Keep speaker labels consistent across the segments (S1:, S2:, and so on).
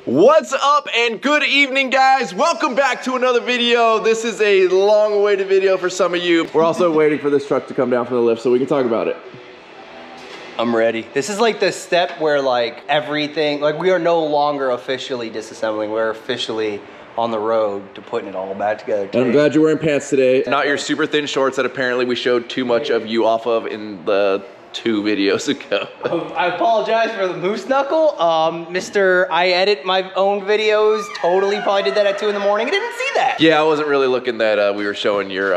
S1: What's up and good evening, guys. Welcome back to another video. This is a long awaited video for some of you. We're also waiting for this truck to come down from the lift so we can talk about it.
S2: I'm ready. This is like the step where like everything, like we are no longer officially disassembling. We're officially on the road to putting it all back together today.
S1: And I'm glad you're wearing pants today. Not your super thin shorts that apparently we showed too much of you off of in the 2 videos ago.
S2: I apologize for the moose knuckle. I edit my own videos. Totally probably did that at 2 in the morning. I didn't see that.
S1: Yeah, I wasn't really looking that we were showing your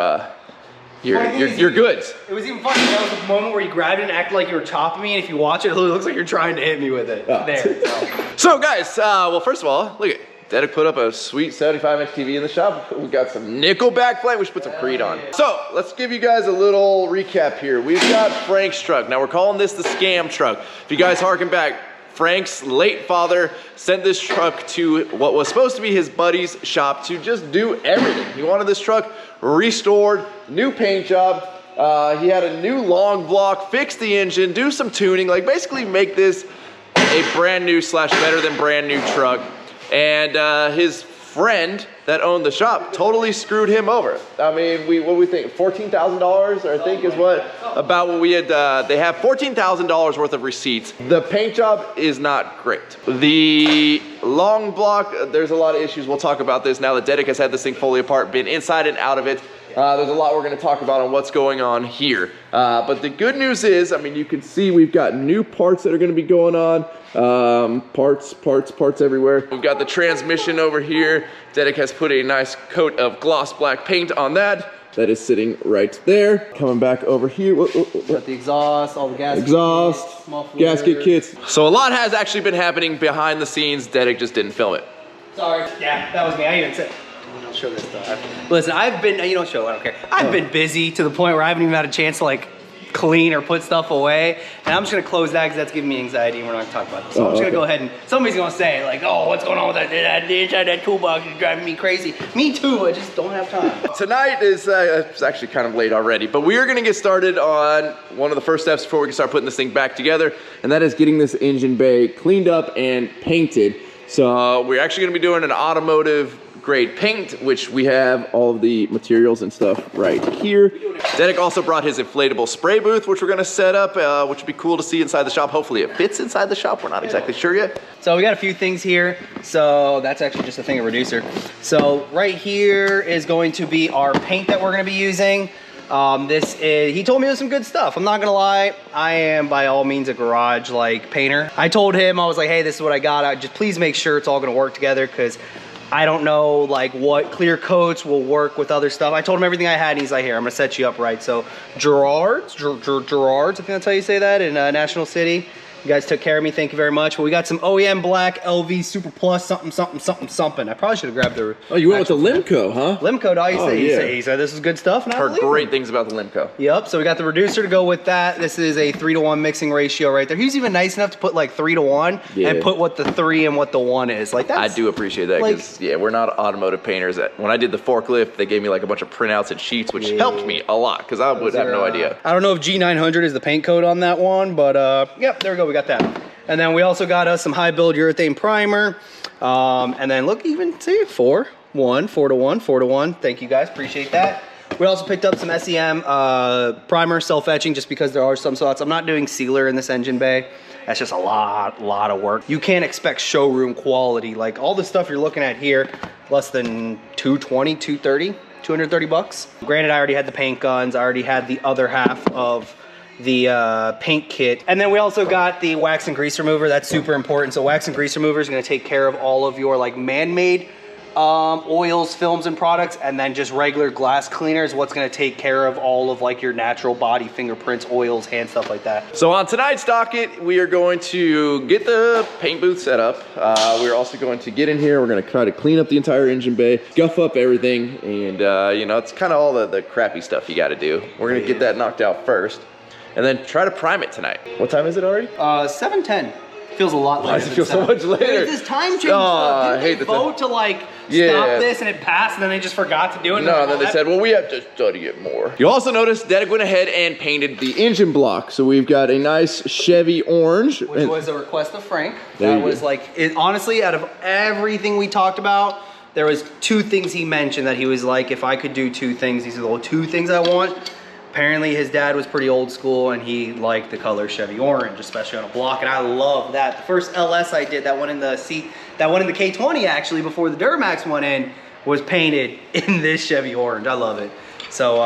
S1: goods.
S2: It was even funny. That was the moment where you grabbed it and acted like you were chopping me, and if you watch it, it looks like you're trying to hit me with it.
S1: Oh.
S2: There.
S1: So guys, well, first of all, look at Dedek put up a sweet 75-inch TV in the shop. We got some Nickelback playing. We should put some Creed on. So let's give you guys a little recap here. We've got Frank's truck. Now we're calling this the scam truck. If you guys harken back, Frank's late father sent this truck to what was supposed to be his buddy's shop to just do everything. He wanted this truck restored, new paint job. He had a new long block, fix the engine, do some tuning, like basically make this a brand new / better than brand new truck. And his friend that owned the shop totally screwed him over. I mean, what we think, $14,000, I think is what, about what we had, they have $14,000 worth of receipts. The paint job is not great. The long block, there's a lot of issues. We'll talk about this now that Dedek has had this thing fully apart, been inside and out of it. There's a lot we're gonna talk about on what's going on here. But the good news is, I mean, you can see we've got new parts that are gonna be going on. Parts everywhere. We've got the transmission over here. Dedek has put a nice coat of gloss black paint on that. That is sitting right there. Coming back over here.
S2: Got the exhaust, all the gasket
S1: kits, gasket kits. So a lot has actually been happening behind the scenes. Dedek just didn't film it.
S2: Sorry. Yeah, that was me. I even said, don't show this stuff. Listen, I've been, you don't show, I don't care. I've been busy to the point where I haven't even had a chance to like clean or put stuff away. And I'm just gonna close that because that's giving me anxiety and we're not gonna talk about this. So I'm just gonna go ahead and, somebody's gonna say like, oh, what's going on with that inside that toolbox is driving me crazy. Me too, I just don't have time.
S1: Tonight is, it's actually kind of late already, but we are gonna get started on one of the first steps before we can start putting this thing back together. And that is getting this engine bay cleaned up and painted. So we're actually gonna be doing an automotive grade paint, which we have all of the materials and stuff right here. Dedek also brought his inflatable spray booth, which we're gonna set up, which would be cool to see inside the shop. Hopefully it fits inside the shop. We're not exactly sure yet.
S2: So we got a few things here. So that's actually just a thing of reducer. So right here is going to be our paint that we're gonna be using. He told me there's some good stuff. I'm not gonna lie, I am by all means a garage like painter. I told him, I was like, hey, this is what I got. Just please make sure it's all gonna work together because I don't know like what clear coats will work with other stuff. I told him everything I had and he's like, here, I'm gonna set you up right. So Gerard's, I think that's how you say that in National City. You guys took care of me, thank you very much. But we got some OEM black LV Super Plus something. I probably should have grabbed the.
S1: Oh, you went with the Limco, huh?
S2: Limco, dog. He said this is good stuff. And I
S1: heard great things about the Limco.
S2: Yep. So we got the reducer to go with that. This is a 3-to-1 mixing ratio right there. He was even nice enough to put like 3-to-1 and put what the 3 and what the 1 is. Like that.
S1: I do appreciate that because yeah, we're not automotive painters. When I did the forklift, they gave me like a bunch of printouts and sheets, which helped me a lot because I would have no idea.
S2: I don't know if G900 is the paint code on that one, but yep, there we go. We got that. And then we also got us some high build urethane primer. And then look, even see 4-to-1. Thank you guys, appreciate that. We also picked up some SEM primer, self-etching, just because there are some spots. I'm not doing sealer in this engine bay. That's just a lot of work. You can't expect showroom quality. Like all the stuff you're looking at here, less than $230 bucks. Granted, I already had the paint guns. I already had the other half of the paint kit. And then we also got the wax and grease remover. That's super important. So wax and grease remover is gonna take care of all of your like man-made oils, films, and products. And then just regular glass cleaner is what's gonna take care of all of like your natural body fingerprints, oils, hand stuff like that.
S1: So on tonight's docket, we are going to get the paint booth set up. We're also going to get in here. We're gonna try to clean up the entire engine bay, guff up everything. And you know, it's kind of all the crappy stuff you gotta do. We're gonna get that knocked out first. And then try to prime it tonight. What time is it already?
S2: 7:10. Feels a lot later.
S1: Why does it feel so much later?
S2: It's this time change
S1: Oh,
S2: stuff.
S1: I hate
S2: Didn't they
S1: the
S2: vote to like stop this and it passed and then they just forgot to do it?
S1: No, then they said, well, we have to study it more. You also noticed Dedic went ahead and painted the engine block. So we've got a nice Chevy orange.
S2: Which was a request of Frank.
S1: There
S2: That was like, honestly, out of everything we talked about, there was 2 things he mentioned that he was like, if I could do 2 things, these are the 2 things I want. Apparently his dad was pretty old school and he liked the color Chevy orange, especially on a block, and I love that. The first LS I did, that one in the K20 actually, before the Duramax went in, was painted in this Chevy orange. I love it. So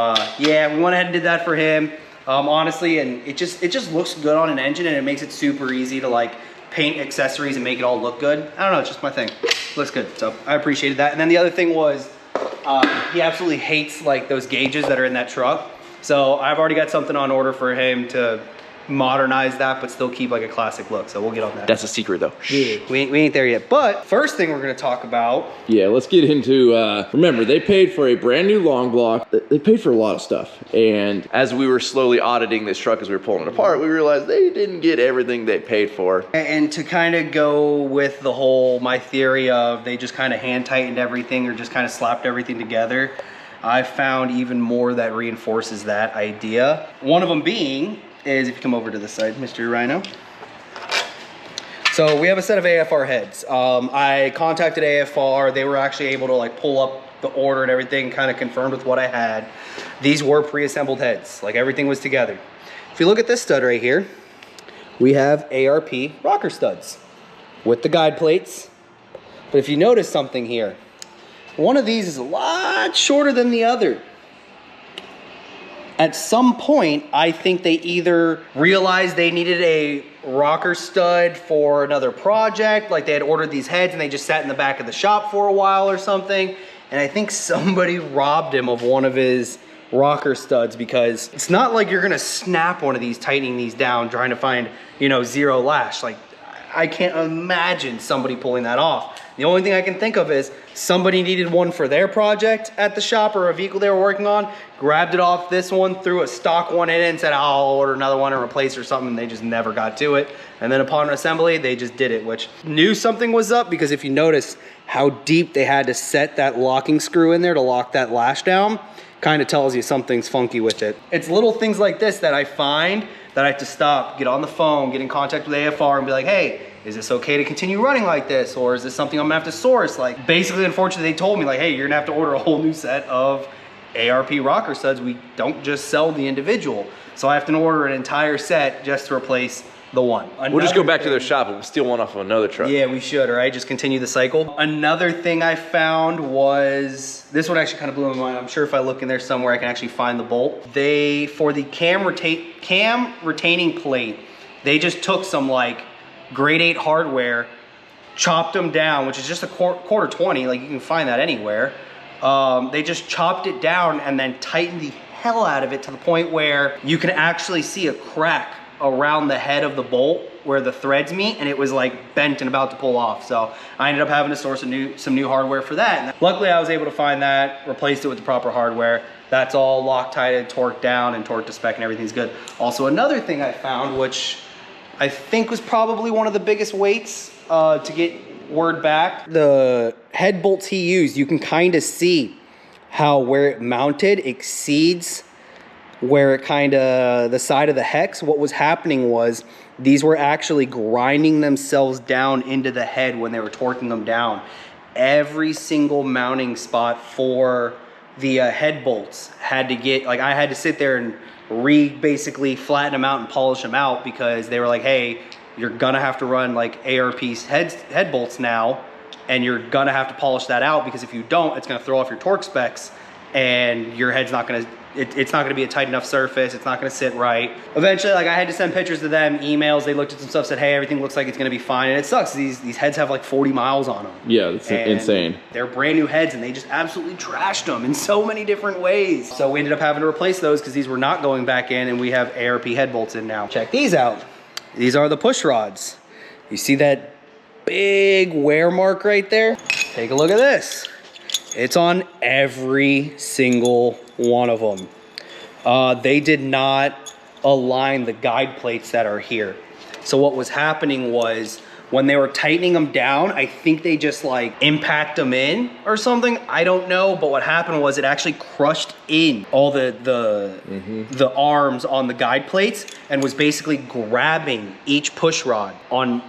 S2: yeah, we went ahead and did that for him. Honestly, and it just looks good on an engine and it makes it super easy to like paint accessories and make it all look good. I don't know, it's just my thing. Looks good, so I appreciated that. And then the other thing was, he absolutely hates like those gauges that are in that truck. So I've already got something on order for him to modernize that, but still keep like a classic look. So we'll get on that.
S1: That's a secret though.
S2: Yeah, we ain't there yet. But first thing we're gonna talk about.
S1: Yeah, let's get into, remember, they paid for a brand new long block. They paid for a lot of stuff. And as we were slowly auditing this truck as we were pulling it apart, we realized they didn't get everything they paid for.
S2: And to kind of go with the whole, my theory of they just kind of hand tightened everything or just kind of slapped everything together, I found even more that reinforces that idea. One of them being is, if you come over to this side, Mr. Rhino. So we have a set of AFR heads. I contacted AFR. They were actually able to like pull up the order and everything, kind of confirmed with what I had. These were pre-assembled heads, like everything was together. If you look at this stud right here, we have ARP rocker studs with the guide plates. But if you notice something here, one of these is a lot shorter than the other. At some point, I think they either realized they needed a rocker stud for another project, like they had ordered these heads and they just sat in the back of the shop for a while or something. And I think somebody robbed him of one of his rocker studs, because it's not like you're gonna snap one of these, tightening these down, trying to find, you know, zero lash. Like, I can't imagine somebody pulling that off. The only thing I can think of is somebody needed one for their project at the shop or a vehicle they were working on, grabbed it off this one, threw a stock one in it and said, I'll order another one and replace or something. And they just never got to it. And then upon assembly, they just did it, which knew something was up, because if you notice how deep they had to set that locking screw in there to lock that lash down, kind of tells you something's funky with it. It's little things like this that I find that I have to stop, get on the phone, get in contact with AFR and be like, hey, is this okay to continue running like this? Or is this something I'm gonna have to source? Like, basically, unfortunately, they told me like, hey, you're gonna have to order a whole new set of ARP rocker studs. We don't just sell the individual. So I have to order an entire set just to replace the one.
S1: We'll just go back to their shop and steal one off of another truck.
S2: Yeah, we should, all right? Just continue the cycle. Another thing I found was, this one actually kind of blew my mind. I'm sure if I look in there somewhere, I can actually find the bolt. They, for the cam retaining plate, they just took some like grade 8 hardware, chopped them down, which is just a quarter 20, like you can find that anywhere. They just chopped it down and then tightened the hell out of it to the point where you can actually see a crack around the head of the bolt where the threads meet, and it was like bent and about to pull off. So I ended up having to source some new hardware for that. And luckily I was able to find that, replaced it with the proper hardware. That's all Loctited, torqued down, and torqued to spec, and everything's good. Also, another thing I found, which I think was probably one of the biggest weights to get word back, the head bolts he used, you can kind of see how where it mounted exceeds where it kind of, the side of the hex. What was happening was these were actually grinding themselves down into the head when they were torquing them down. Every single mounting spot for the head bolts had to get, like, I had to sit there and basically flatten them out and polish them out, because they were like, hey, you're gonna have to run like ARP's head bolts now, and you're gonna have to polish that out, because if you don't, it's gonna throw off your torque specs and your head's not gonna, it's not gonna be a tight enough surface, it's not gonna sit right. Eventually, like, I had to send pictures to them, emails, they looked at some stuff, said, hey, everything looks like it's gonna be fine. And it sucks, these heads have like 40 miles on them.
S1: Yeah, that's insane.
S2: They're brand new heads and they just absolutely trashed them in so many different ways. So we ended up having to replace those because these were not going back in, and we have ARP head bolts in now. Check these out. These are the push rods. You see that big wear mark right there? Take a look at this. It's on every single one of them. They did not align the guide plates that are here. So what was happening was when they were tightening them down, I think they just like impact them in or something. I don't know, but what happened was it actually crushed in all the arms on the guide plates and was basically grabbing each push rod on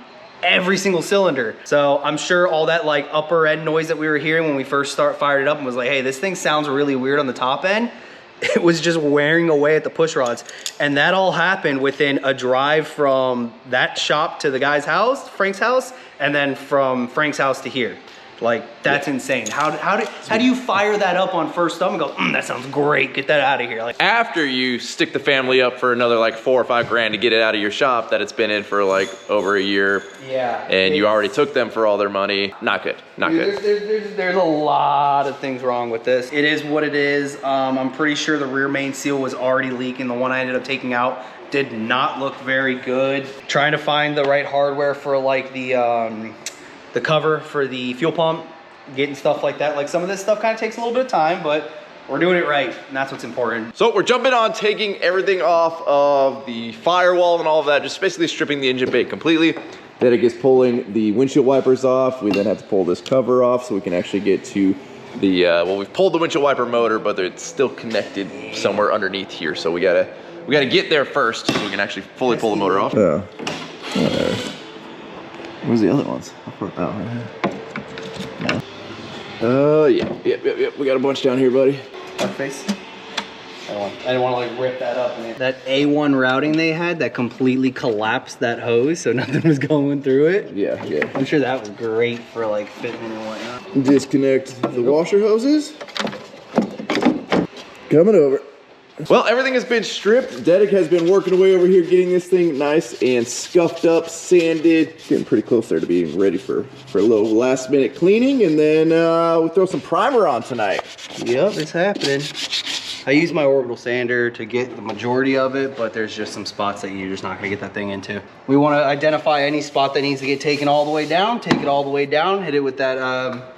S2: every single cylinder. So I'm sure all that like upper end noise that we were hearing when we first fired it up and was like, hey, this thing sounds really weird on the top end. It was just wearing away at the push rods. And that all happened within a drive from that shop to the guy's house, Frank's house, and then from Frank's house to here. Like, that's insane. How do you fire that up on first thumb and go, that sounds great, get that out of here? Like,
S1: after you stick the family up for another like 4 or 5 grand to get it out of your shop that it's been in for like over a year.
S2: Yeah.
S1: And you already took them for all their money. Not good, not good.
S2: There's a lot of things wrong with this. It is what it is. I'm pretty sure the rear main seal was already leaking. The one I ended up taking out did not look very good. Trying to find the right hardware for like the cover for the fuel pump, getting stuff like that. Like some of this stuff kind of takes a little bit of time, but we're doing it right, and that's what's important.
S1: So we're jumping on taking everything off of the firewall and all of that, just basically stripping the engine bay completely. Then it gets pulling the windshield wipers off. We then have to pull this cover off so we can actually get to the, well, we've pulled the windshield wiper motor, but it's still connected somewhere underneath here. So we gotta get there first so we can actually fully pull the motor off. Yeah. Where's the other ones? I'll put that one. No. Yep. We got a bunch down here, buddy.
S2: Front face. I didn't want to like rip that up. That A1 routing they had that completely collapsed that hose, so nothing was going through it.
S1: Yeah.
S2: I'm sure that was great for like fitting and whatnot.
S1: Disconnect the washer hoses. Coming over. Well, everything has been stripped. Dedic has been working away over here getting this thing nice and scuffed up, sanded. Getting pretty close there to being ready for a little last minute cleaning, and then we'll throw some primer on tonight.
S2: Yep, it's happening. I use my orbital sander to get the majority of it, but there's just some spots that you're just not gonna get that thing into. We wanna identify any spot that needs to get taken all the way down, take it all the way down, hit it with that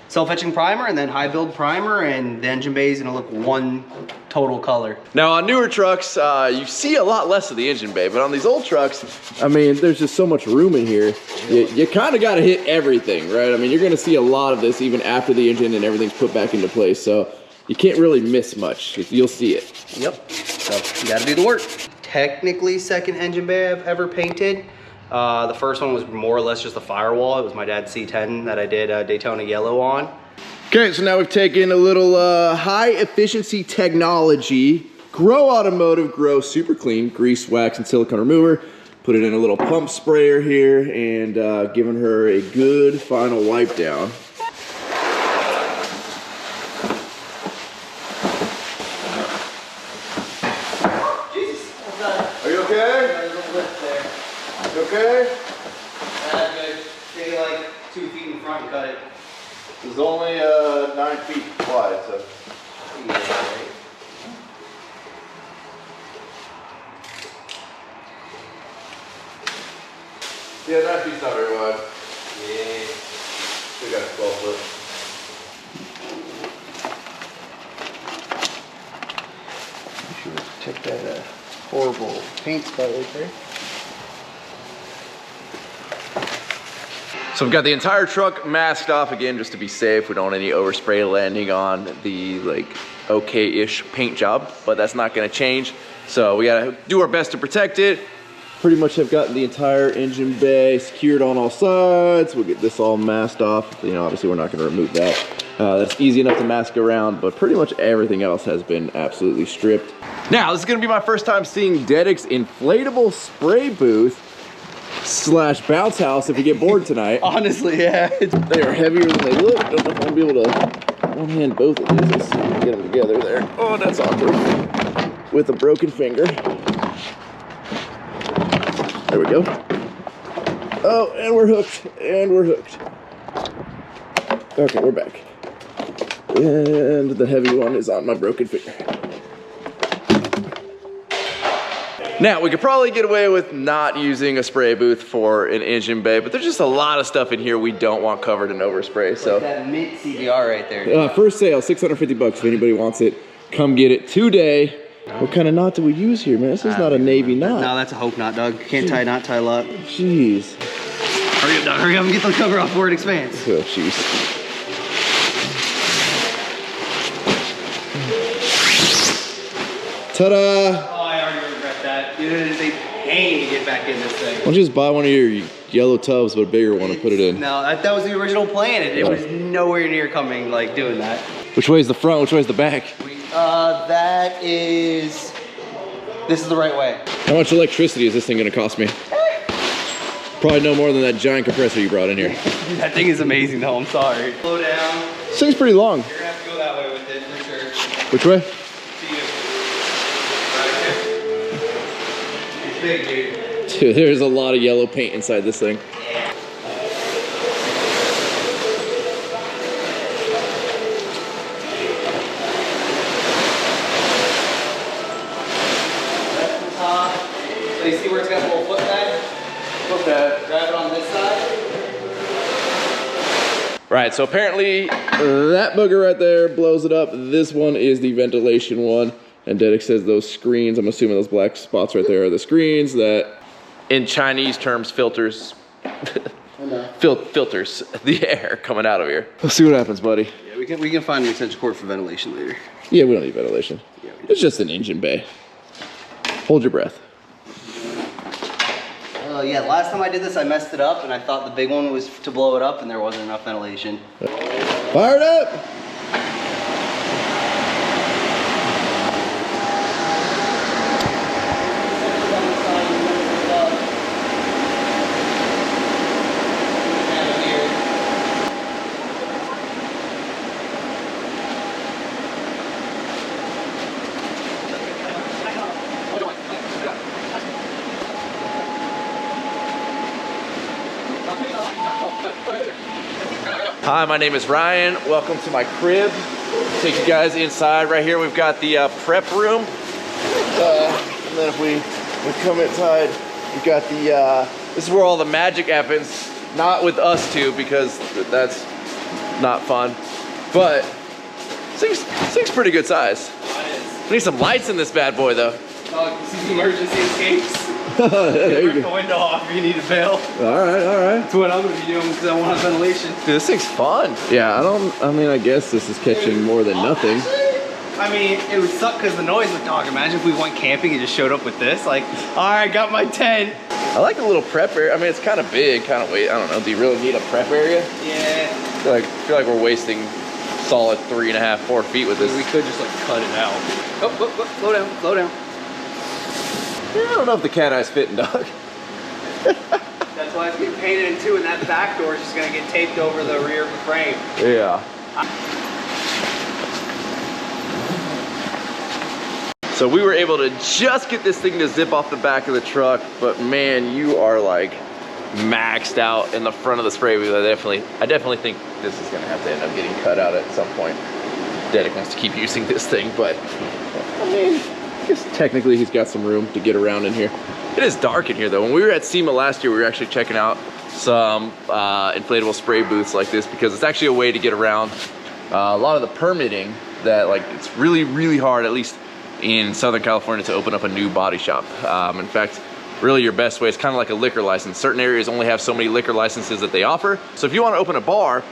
S2: self-etching primer and then high build primer, and the engine bay is gonna look one total color. Now on newer trucks, you see a lot less of the engine bay, but on these old trucks, I mean, there's just so much room in here. You kind of got to hit everything, right? I mean, you're gonna see a lot of this even after the engine and everything's put back into place, so you can't really miss much. You'll see it. Yep, so you gotta do the work. Technically, second engine bay I've ever painted. The first one was more or less just a firewall. It was my dad's C10 that I did Daytona yellow on.
S1: Okay, so now we've taken a little high efficiency technology, Grow Automotive Grow Super Clean grease, wax, and silicone remover. Put it in a little pump sprayer here and giving her a good final wipe down. Are you okay? You okay?
S2: I'm gonna take it like 2 feet in front and cut it.
S1: This is only 9 feet wide, so. Yeah, 9 feet's not very wide.
S2: Yeah.
S1: Still got 12 foot.
S2: Make sure to check that horrible paint spot right there.
S1: So we've got the entire truck masked off again just to be safe. We don't want any overspray landing on the like okay-ish paint job, but that's not gonna change. So we gotta do our best to protect it. Pretty much have gotten the entire engine bay secured on all sides. We'll get this all masked off. You know, obviously we're not gonna remove that. That's easy enough to mask around, but pretty much everything else has been absolutely stripped. Now, this is gonna be my first time seeing Dedic's inflatable spray booth slash bounce house if we get bored tonight.
S2: Honestly, yeah.
S1: They are heavier than they look. I don't know if I'll be able to one hand both of these. Let's see if we can get them together there. Oh, that's awkward. With a broken finger. There we go. Oh, and we're hooked. And we're hooked. Okay, we're back. And the heavy one is on my broken finger. Now, we could probably get away with not using a spray booth for an engine bay, but there's just a lot of stuff in here we don't want covered in overspray. So
S2: like that mint CDR right there.
S1: first sale, 650 bucks if anybody wants it. Come get it today. What kind of knot do we use here, man? This is not a Navy knot.
S2: No, that's a Hope knot, Doug. Can't tie knot, tie lock.
S1: Jeez.
S2: Hurry up, Doug. Hurry up and get the cover off before it expands.
S1: Oh, jeez. Ta-da!
S2: Oh, I already regret that. It is a pain to get back in this thing.
S1: Why don't you just buy one of your yellow tubs, but a bigger one, and put it in?
S2: No, that was the original plan. It was nowhere near coming, like, doing that.
S1: Which way is the front? Which way is the back?
S2: That is... This is the right way.
S1: How much electricity is this thing gonna cost me? Probably no more than that giant compressor you brought in here.
S2: That thing is amazing, though. I'm sorry. Slow down.
S1: This thing's pretty long.
S2: You're gonna have to go that way with it, for sure.
S1: Which way?
S2: See you. Right here. It's big, dude.
S1: Dude, there's a lot of yellow paint inside this thing.
S2: Yeah. That's the top. So you see where it's got a little foot pad? Foot pad. Grab it on this side.
S1: Right, so apparently that booger right there blows it up. This one is the ventilation one. And Dedek says those screens, I'm assuming those black spots right there are the screens that, in Chinese terms, filters filters the air coming out of here. Let's see what happens, buddy.
S2: Yeah, we can find an extension cord for ventilation later.
S1: Yeah, we don't need ventilation.
S2: Yeah,
S1: It's just an engine bay. Hold your breath.
S2: Yeah, last time I did this, I messed it up, and I thought the big one was to blow it up, and there wasn't enough ventilation.
S1: Fire it up! Hi, my name is Ryan. Welcome to my crib. Take you guys inside. Right here we've got the prep room. And then if we come inside, we've got the, this is where all the magic happens. Not with us two, because that's not fun. But this thing's pretty good size. We need some lights in this bad boy though.
S2: This is emergency escapes.
S1: There you
S2: Rip
S1: go.
S2: the window off if you need to bail.
S1: All right, all right.
S2: That's what I'm gonna be doing because I want ventilation.
S1: Dude, this thing's fun. Yeah, I mean, I guess this is catching more than nothing.
S2: I mean, it would suck because the noise would dog. Imagine if we went camping and just showed up with this. Like, all right, got my tent.
S1: I like the little prep area. I mean, it's kind of big, kind of weight. I don't know. Do you really need a prep area?
S2: Yeah.
S1: I feel like we're wasting solid 3.5, 4 feet with this.
S2: We could just like cut it out. Oh, slow down, slow down.
S1: I don't know if the cat eye's fitting, dog.
S2: That's why it's getting painted in two, and that back door is just gonna get taped over the rear of the frame.
S1: Yeah. So we were able to just get this thing to zip off the back of the truck, but man, you are like maxed out in the front of the spray booth. I definitely think this is gonna have to end up getting cut out at some point. Dedek wants to keep using this thing, but I mean, I guess technically he's got some room to get around in here. It is dark in here though. When we were at SEMA last year, we were actually checking out some inflatable spray booths like this because it's actually a way to get around a lot of the permitting that it's really, really hard, at least in Southern California, to open up a new body shop. In fact, really your best way is kind of like a liquor license. Certain areas only have so many liquor licenses that they offer. So if you want to open a bar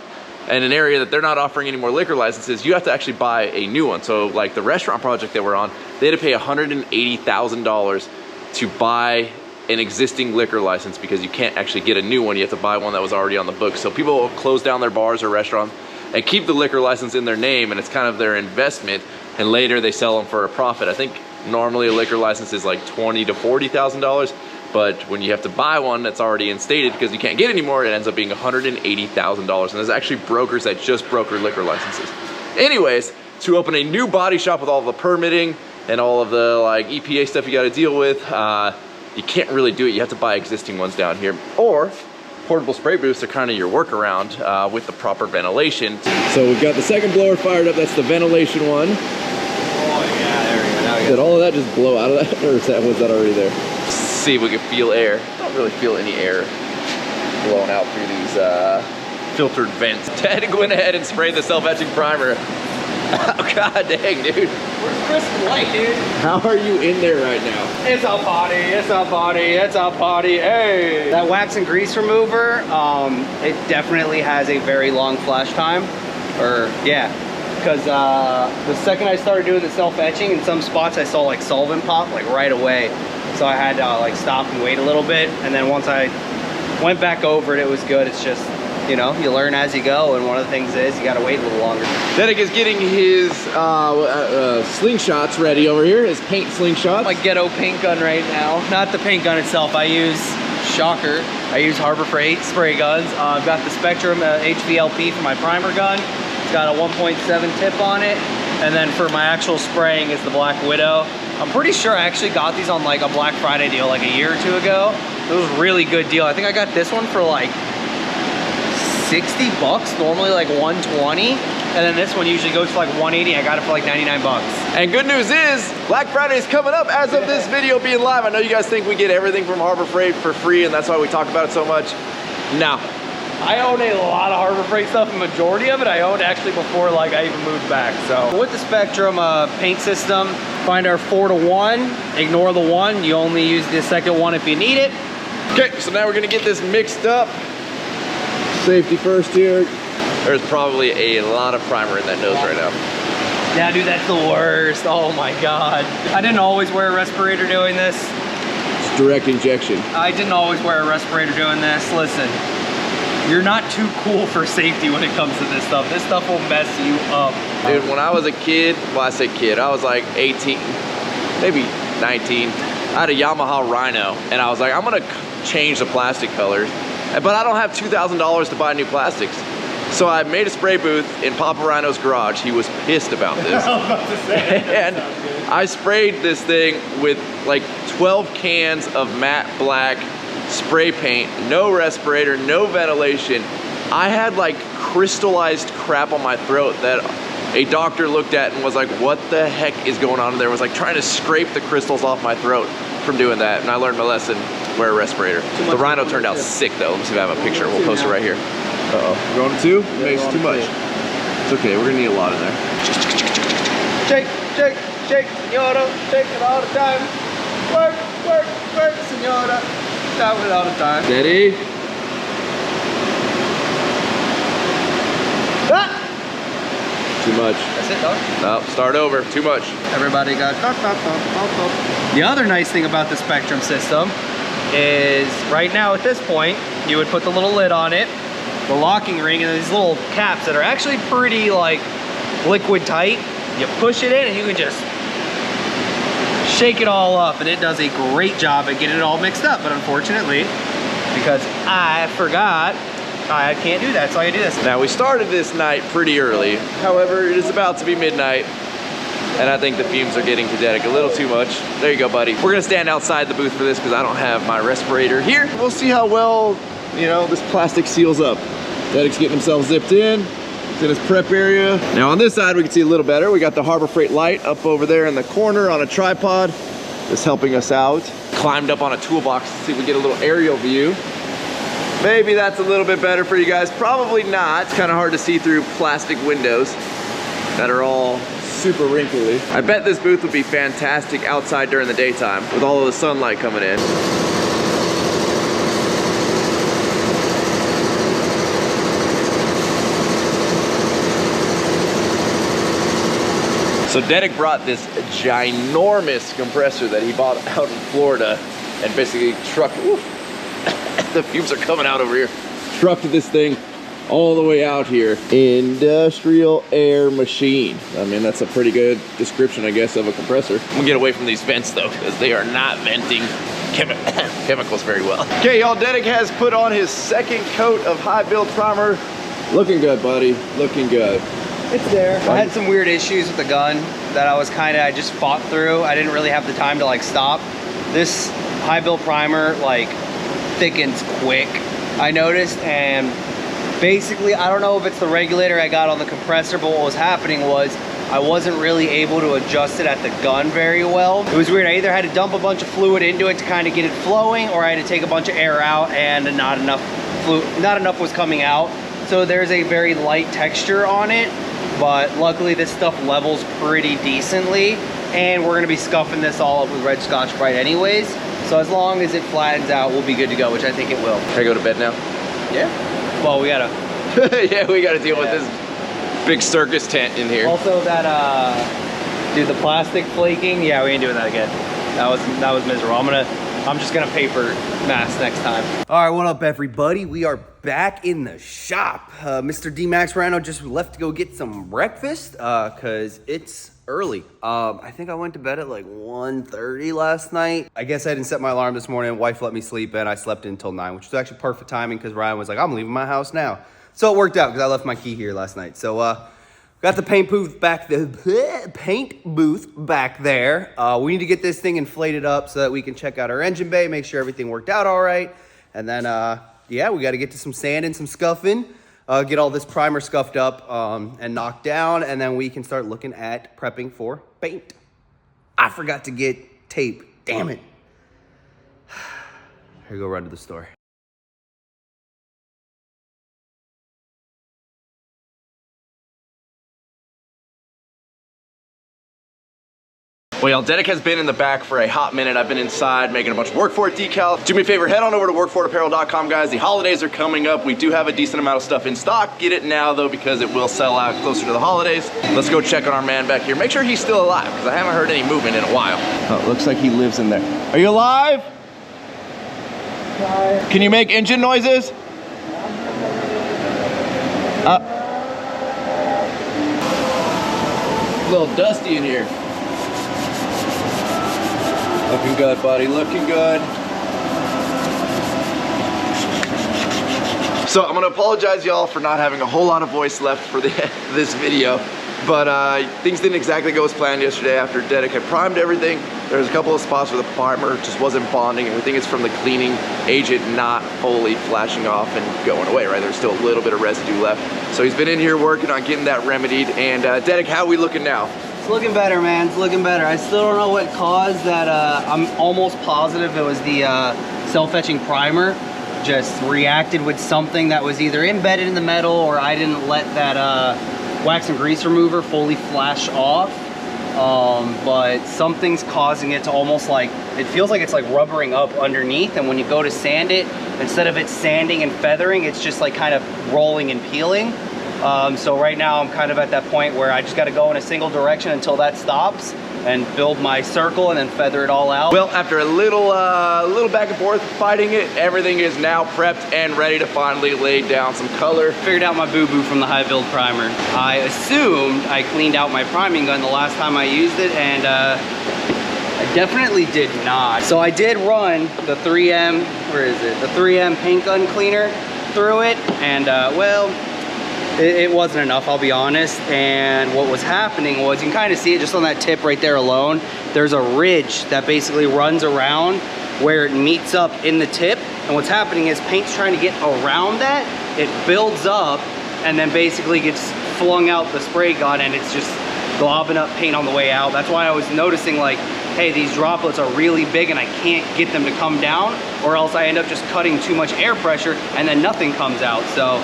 S1: in an area that they're not offering any more liquor licenses, you have to actually buy a new one. So like the restaurant project that we're on, they had to pay $180,000 to buy an existing liquor license because you can't actually get a new one. You have to buy one that was already on the books. So people will close down their bars or restaurants and keep the liquor license in their name, and it's kind of their investment, and later they sell them for a profit. I think normally a liquor license is like $20,000 to $40,000, but when you have to buy one that's already instated because you can't get any more, it ends up being $180,000. And there's actually brokers that just broker liquor licenses. Anyways, to open a new body shop with all the permitting and all of the EPA stuff you got to deal with, you can't really do it. You have to buy existing ones down here, or portable spray booths are kind of your workaround with the proper ventilation. So we've got the second blower fired up. That's the ventilation one.
S2: Oh yeah, there we go. Now we got
S1: Did all of that just blow out of that, or was that already there? Let's see if we can feel air. I don't really feel any air blowing out through these filtered vents. Ted went ahead and sprayed the self-etching primer Oh, God dang, dude.
S2: Where's Chris and Light, dude?
S1: How are you in there right now?
S2: It's a party, it's a party, it's a party, hey! That wax and grease remover, it definitely has a very long flash time. Because the second I started doing the self-etching, in some spots I saw like solvent pop like right away. So I had to like stop and wait a little bit. And then once I went back over it, it was good. It's just, you know, you learn as you go. And one of the things is you gotta wait a little longer.
S1: Dedek is getting his slingshots ready over here, his paint slingshots.
S2: My ghetto paint gun right now. Not the paint gun itself, I use, shocker, I use Harbor Freight spray guns. I've got the Spectrum HVLP for my primer gun. It's got a 1.7 tip on it. And then for my actual spraying is the Black Widow. I'm pretty sure I actually got these on like a Black Friday deal like a year or two ago. It was a really good deal. I think I got this one for like 60 bucks, normally like 120. And then this one usually goes for like 180. I got it for like 99 bucks.
S1: And good news is, Black Friday is coming up as of this video being live. I know you guys think we get everything from Harbor Freight for free, and that's why we talk about it so much. No.
S2: I own a lot of Harbor Freight stuff. The majority of it I owned actually before like I even moved back. So with the Spectrum paint system, find our 4-to-1, ignore the 1. You only use the second one if you need it.
S1: Okay, so now we're gonna get this mixed up. Safety first here. There's probably a lot of primer in that nose right now.
S2: Yeah, dude, that's the worst. Oh my God. I didn't always wear a respirator doing this.
S1: It's direct injection.
S2: I didn't always wear a respirator doing this. Listen, you're not too cool for safety when it comes to this stuff. This stuff will mess you up.
S1: Dude, when I was a kid, well, I say kid, I was like 18, maybe 19. I had a Yamaha Rhino, and I was like, I'm gonna change the plastic colors, but I don't have $2,000 to buy new plastics. So I made a spray booth in Papa Rhino's garage. He was pissed about this.
S2: I was about to say,
S1: and I sprayed this thing with like 12 cans of matte black spray paint, no respirator, no ventilation. I had like crystallized crap on my throat that a doctor looked at and was like, what the heck is going on in there? Was like trying to scrape the crystals off my throat from doing that. And I learned my lesson, wear a respirator. The Rhino turned out sick though. Let me see if I have a picture. We'll post it right here. Uh-oh, we're going to 2? Maybe it's too much. It's okay, we're gonna need a lot in there.
S2: Shake, shake, shake, senora, shake it all the time. Work, work, work, senora. That was all the time.
S1: Steady.
S2: Ah!
S1: Too much.
S2: That's it, dog.
S1: No, start over. Too much.
S2: Everybody got The other nice thing about the Spectrum system is right now at this point, you would put the little lid on it, the locking ring, and these little caps that are actually pretty like liquid tight. You push it in and you can just shake it all up, and it does a great job at getting it all mixed up. But unfortunately, because I forgot, I can't do that, so I gotta do this.
S1: Now we started this night pretty early. However, it is about to be midnight, and I think the fumes are getting to Dedek a little too much. There you go, buddy. We're gonna stand outside the booth for this because I don't have my respirator here. We'll see how well, you know, this plastic seals up. Dedek's getting himself zipped in. It's in his prep area. Now on this side, we can see a little better. We got the Harbor Freight light up over there in the corner on a tripod. That's helping us out. Climbed up on a toolbox to see if we get a little aerial view. Maybe that's a little bit better for you guys. Probably not. It's kind of hard to see through plastic windows that are all super wrinkly. I bet this booth would be fantastic outside during the daytime with all of the sunlight coming in. So Dedek brought this ginormous compressor that he bought out in Florida and basically trucked, the fumes are coming out over here. Trucked this thing all the way out here. Industrial air machine. I mean, that's a pretty good description, I guess, of a compressor. I'm gonna get away from these vents though, because they are not venting chemicals very well. Okay, y'all, Dedek has put on his second coat of high build primer. Looking good, buddy, looking good.
S2: It's there. I had some weird issues with the gun that I just fought through. I didn't really have the time to like stop. This high build primer like thickens quick, I noticed, and basically I don't know if it's the regulator I got on the compressor, but what was happening was I wasn't really able to adjust it at the gun very well. It was weird. I either had to dump a bunch of fluid into it to kind of get it flowing, or I had to take a bunch of air out and not enough was coming out. So there's a very light texture on it. but luckily this stuff levels pretty decently, and we're gonna be scuffing this all up with red Scotch-Brite anyways. So as long as it flattens out, we'll be good to go, which I think it will.
S1: Can I go to bed now?
S2: Yeah. Well, we gotta.
S1: Yeah, we gotta deal with this big circus tent in here.
S2: Also that, dude, the plastic flaking. Yeah, we ain't doing that again. That was miserable. I'm just gonna paper mask next time. All right, what up, everybody? We are back in the shop. Mr. Dmaxryno just left to go get some breakfast cause it's early. I think I went to bed at like 1:30 last night. I guess I didn't set my alarm this morning. Wife let me sleep and I slept until 9, which was actually perfect timing because Ryan was like, I'm leaving my house now. So it worked out because I left my key here last night. So got the paint booth back there. We need to get this thing inflated up so that we can check out our engine bay, make sure everything worked out all right. And then yeah, we got to get to some sanding, some scuffing. Get all this primer scuffed up and knocked down, and then we can start looking at prepping for paint. I forgot to get tape. Damn it. Here, go run to the store.
S1: Well, y'all, Dedek has been in the back for a hot minute. I've been inside making a bunch of work for it decals. Do me a favor, head on over to workforapparel.com, guys. The holidays are coming up. We do have a decent amount of stuff in stock. Get it now, though, because it will sell out closer to the holidays. Let's go check on our man back here. Make sure he's still alive, because I haven't heard any movement in a while. Oh, it looks like he lives in there. Are you alive? Hi. Can you make engine noises? A little dusty in here. Looking good, buddy, looking good. So I'm gonna apologize, y'all, for not having a whole lot of voice left for this video, but things didn't exactly go as planned yesterday after Dedek had primed everything. There was a couple of spots where the primer just wasn't bonding, and we think it's from the cleaning agent not fully flashing off and going away, right? There's still a little bit of residue left. So he's been in here working on getting that remedied, and Dedek, how are we looking now?
S2: It's looking better, man. It's looking better. I still don't know what caused that. I'm almost positive it was the self-etching primer just reacted with something that was either embedded in the metal, or I didn't let that wax and grease remover fully flash off. But something's causing it to almost like, it feels like it's like rubbering up underneath, and when you go to sand it, instead of it sanding and feathering, it's just like kind of rolling and peeling. So right now I'm kind of at that point where I just got to go in a single direction until that stops and build my circle and then feather it all out.
S1: Well, after a little back and forth fighting it, everything is now prepped and ready to finally lay down some color.
S2: Figured out my boo-boo from the high build primer. I assumed I cleaned out my priming gun the last time I used it, and I definitely did not. So I did run the 3M, where is it? The 3M paint gun cleaner through it, and well, it wasn't enough, I'll be honest. And what was happening was, you can kind of see it just on that tip right there alone. There's a ridge that basically runs around where it meets up in the tip. And what's happening is paint's trying to get around that. It builds up and then basically gets flung out the spray gun, and it's just globbing up paint on the way out. That's why I was noticing, like, hey, these droplets are really big and I can't get them to come down, or else I end up just cutting too much air pressure and then nothing comes out. So,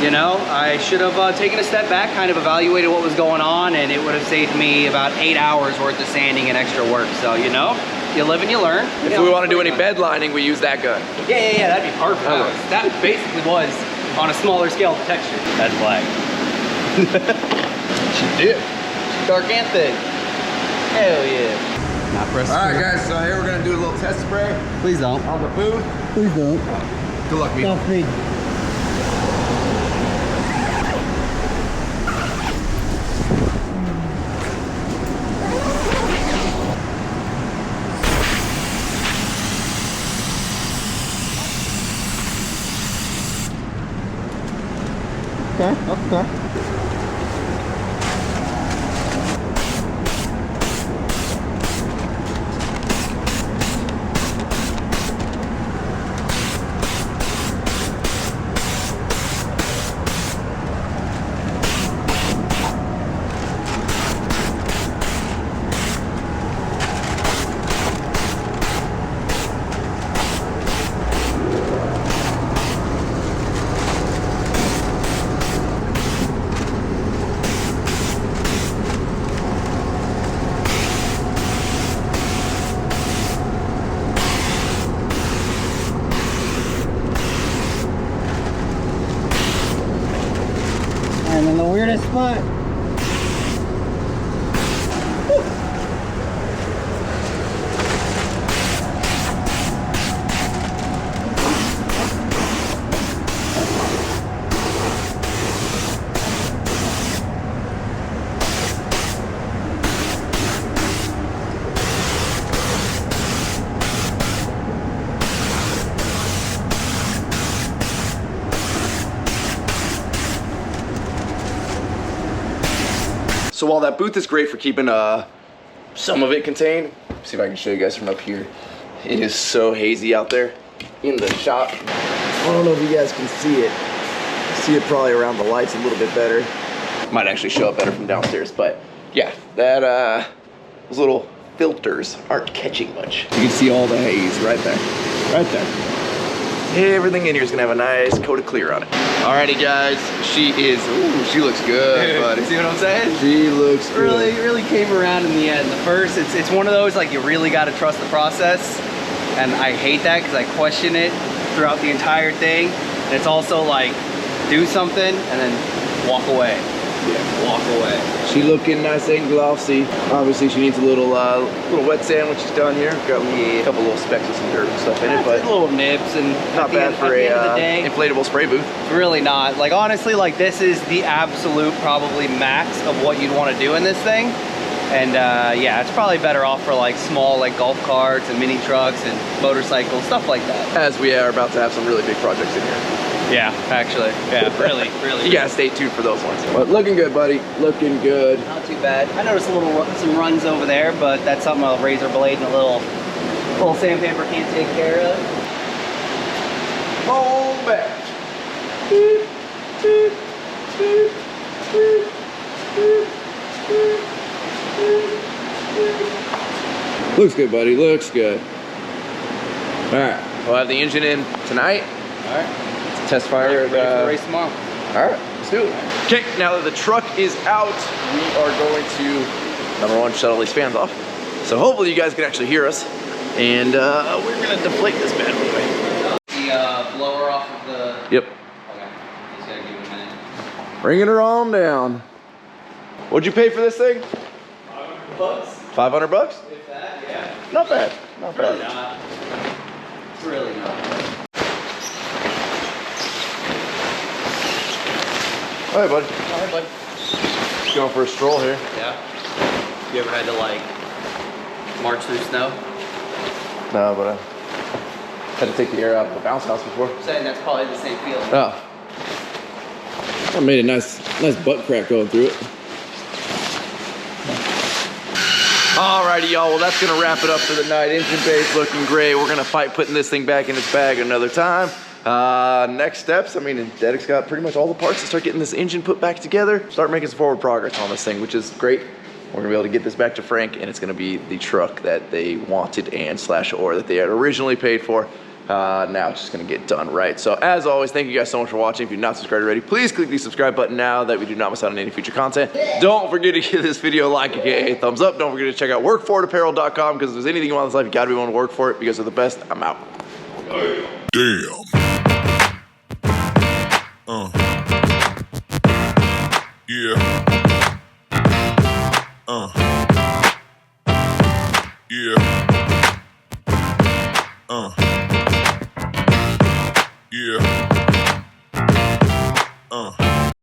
S2: you know, I should have taken a step back, kind of evaluated what was going on, and it would have saved me about 8 hours worth of sanding and extra work. So, you know, you live and you learn.
S1: If we want to do any bed lining, we use that gun.
S2: Yeah, that'd be perfect. That basically was on a smaller scale of texture. That's black.
S1: She did.
S2: Dark and thin. Hell yeah. Not pressed.
S1: All right, guys, so here we're going to do a little test spray.
S2: Please don't.
S1: On the booth.
S2: Please don't.
S1: Good luck, people.
S2: Not me. Okay. And then the weirdest spot.
S1: So while that booth is great for keeping some of it contained, see if I can show you guys from up here. It is so hazy out there in the shop. I don't know if you guys can see it. See it probably around the lights a little bit better. Might actually show up better from downstairs, but yeah, that those little filters aren't catching much. You can see all the haze right there, right there. Everything in here is gonna have a nice coat of clear on it. Alrighty guys, she looks good, buddy.
S2: See what I'm saying?
S1: She looks good.
S2: Really came around in the end. The first, it's one of those like you really got to trust the process, and I hate that because I question it throughout the entire thing. And it's also like do something and then walk away. Yeah, walk away.
S1: She looking nice and glossy. Obviously, she needs a little wet sand when she's done here. Got a couple little specks of some dirt and stuff in it, but
S2: little nibs and
S1: not bad for a inflatable spray booth.
S2: It's really not. Like honestly, like this is the absolute probably max of what you'd want to do in this thing. And yeah, it's probably better off for like small like golf carts and mini trucks and motorcycles, stuff like that.
S1: As we are about to have some really big projects in here.
S2: Yeah, actually. Yeah, really.
S1: You gotta stay tuned for those ones. But looking good, buddy. Looking good.
S2: Not too bad. I noticed some runs over there, but that's something a razor blade and a little sandpaper can't take care of.
S1: Home back. Looks good, buddy. Looks good. All right. We'll have the engine in tonight.
S2: All right.
S1: Test fire.
S2: Ready for the race tomorrow.
S1: All right, let's do it. Okay, now that the truck is out, we are going to, number one, shut all these fans off. So hopefully you guys can actually hear us. And we're gonna deflate this bad boy.
S2: The blower off of the...
S1: Yep.
S2: Okay, just gotta give it a minute.
S1: Bringing her on down. What'd you pay for this thing?
S2: $500.
S1: 500 bucks?
S2: If that, yeah.
S1: Not bad, not
S2: Really
S1: bad.
S2: not. It's really not.
S1: All right, buddy.
S2: All right, bud.
S1: Going for a stroll here.
S2: Yeah. You ever had to like march through snow?
S1: No, but I had to take the air out of the bounce house before.
S2: I'm saying that's probably the same feeling.
S1: Oh. I made a nice butt crack going through it. Alrighty, y'all. Well, that's gonna wrap it up for the night. Engine bay's looking great. We're gonna fight putting this thing back in its bag another time. Next steps, I mean, Dedek's got pretty much all the parts to start getting this engine put back together, start making some forward progress on this thing, which is great. We're gonna be able to get this back to Frank, and it's gonna be the truck that they wanted and /or that they had originally paid for. Now it's just gonna get done right. So as always, thank you guys so much for watching. If you're not subscribed already, please click the subscribe button now that we do not miss out on any future content. Don't forget to give this video a like, aka a thumbs up. Don't forget to check out workforitapparel.com because if there's anything you want in this life, you gotta be willing to work for it because they're the best. I'm out.
S3: Damn.